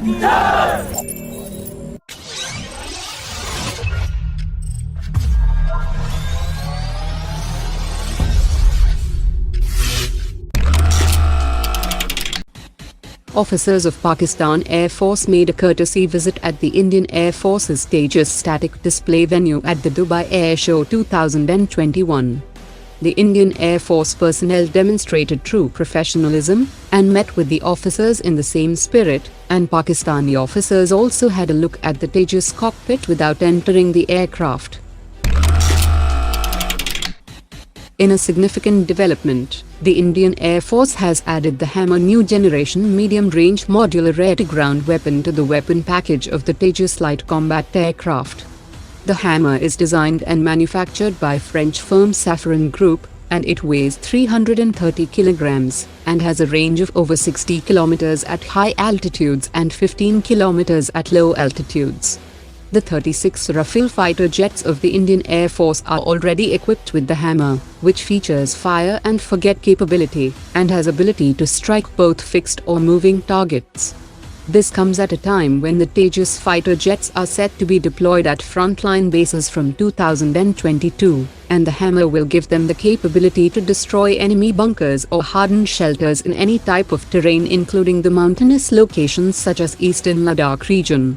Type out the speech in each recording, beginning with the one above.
Officers of Pakistan Air Force made a courtesy visit at the Indian Air Force's Tejas static display venue at the Dubai Airshow 2021. The Indian Air Force personnel demonstrated true professionalism and met with the officers in the same spirit, and Pakistani officers also had a look at the Tejas cockpit without entering the aircraft. In a significant development, the Indian Air Force has added the Hammer new generation medium-range modular air-to-ground weapon to the weapon package of the Tejas light combat aircraft. The Hammer is designed and manufactured by French firm Safran Group, and it weighs 330 kilograms and has a range of over 60 kilometers at high altitudes and 15 kilometers at low altitudes. The 36 Rafale fighter jets of the Indian Air Force are already equipped with the Hammer, which features fire and forget capability, and has ability to strike both fixed or moving targets. This comes at a time when the Tejas fighter jets are set to be deployed at frontline bases from 2022, and the Hammer will give them the capability to destroy enemy bunkers or hardened shelters in any type of terrain, including the mountainous locations such as eastern Ladakh region.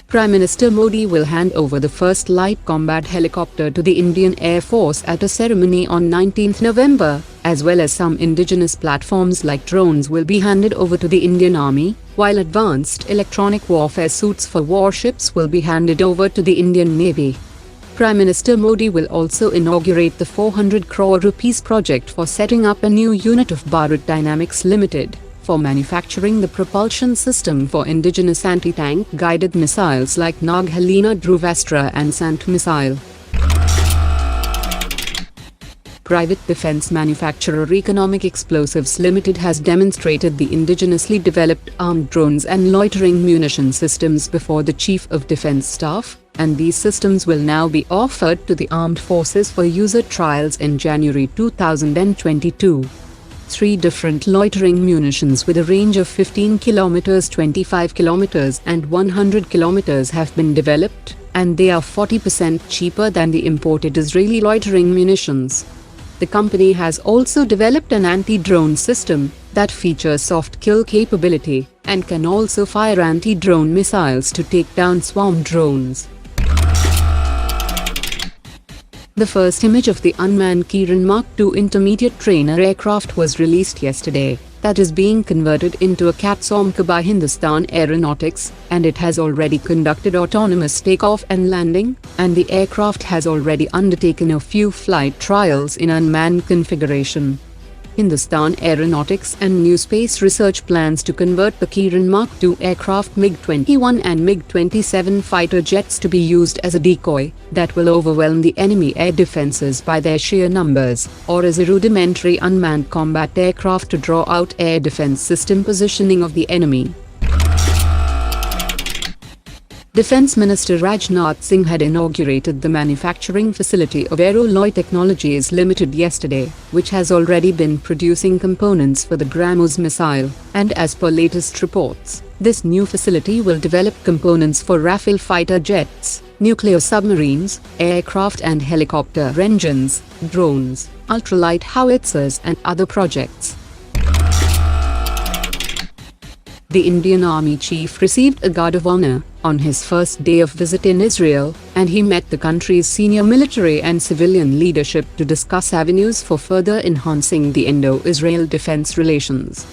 Prime Minister Modi will hand over the first light combat helicopter to the Indian Air Force at a ceremony on 19 November, as well as some indigenous platforms like drones will be handed over to the Indian Army, while advanced electronic warfare suits for warships will be handed over to the Indian Navy. Prime Minister Modi will also inaugurate the 400 crore rupees project for setting up a new unit of Bharat Dynamics Limited for manufacturing the propulsion system for indigenous anti-tank guided missiles like Naghalina Dhruvastra and Sant missile. Private defense manufacturer Economic Explosives Limited has demonstrated the indigenously developed armed drones and loitering munition systems before the Chief of Defence Staff, and these systems will now be offered to the armed forces for user trials in January 2022. 3 different loitering munitions with a range of 15 km, 25 km and 100 km have been developed, and they are 40% cheaper than the imported Israeli loitering munitions. The company has also developed an anti-drone system that features soft kill capability and can also fire anti-drone missiles to take down swarm drones. The first image of the Unmanned Kiran Mark II intermediate trainer aircraft was released yesterday. That is being converted into a CATS OMCA by Hindustan Aeronautics, and it has already conducted autonomous takeoff and landing, and the aircraft has already undertaken a few flight trials in unmanned configuration. Hindustan Aeronautics and New Space Research plans to convert the Kiran Mark II aircraft MiG-21 and MiG-27 fighter jets to be used as a decoy that will overwhelm the enemy air defenses by their sheer numbers, or as a rudimentary unmanned combat aircraft to draw out air defense system positioning of the enemy. Defence Minister Rajnath Singh had inaugurated the manufacturing facility of Aerolloy Technologies Limited yesterday, which has already been producing components for the BrahMos missile, and as per latest reports, this new facility will develop components for Rafale fighter jets, nuclear submarines, aircraft and helicopter engines, drones, ultralight howitzers and other projects. The Indian Army Chief received a Guard of Honor on his first day of visit in Israel, and he met the country's senior military and civilian leadership to discuss avenues for further enhancing the Indo-Israel defense relations.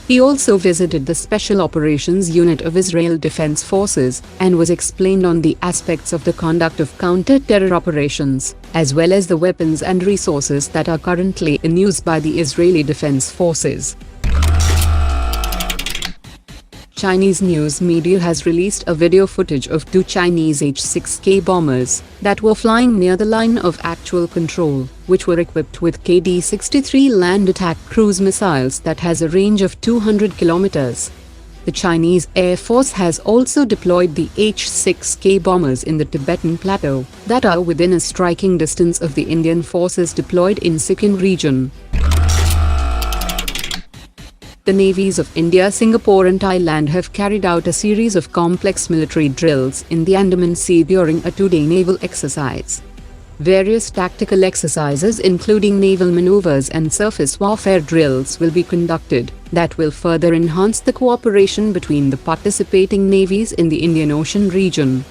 He also visited the Special Operations Unit of Israel Defense Forces and was explained on the aspects of the conduct of counter-terror operations, as well as the weapons and resources that are currently in use by the Israeli Defense Forces. Chinese news media has released a video footage of 2 Chinese H-6K bombers that were flying near the line of actual control, which were equipped with KD-63 land attack cruise missiles that has a range of 200 kilometers. The Chinese Air Force has also deployed the H-6K bombers in the Tibetan Plateau that are within a striking distance of the Indian forces deployed in Sikkim region. The navies of India, Singapore and Thailand have carried out a series of complex military drills in the Andaman Sea during a 2-day naval exercise. Various tactical exercises including naval maneuvers and surface warfare drills will be conducted that will further enhance the cooperation between the participating navies in the Indian Ocean region.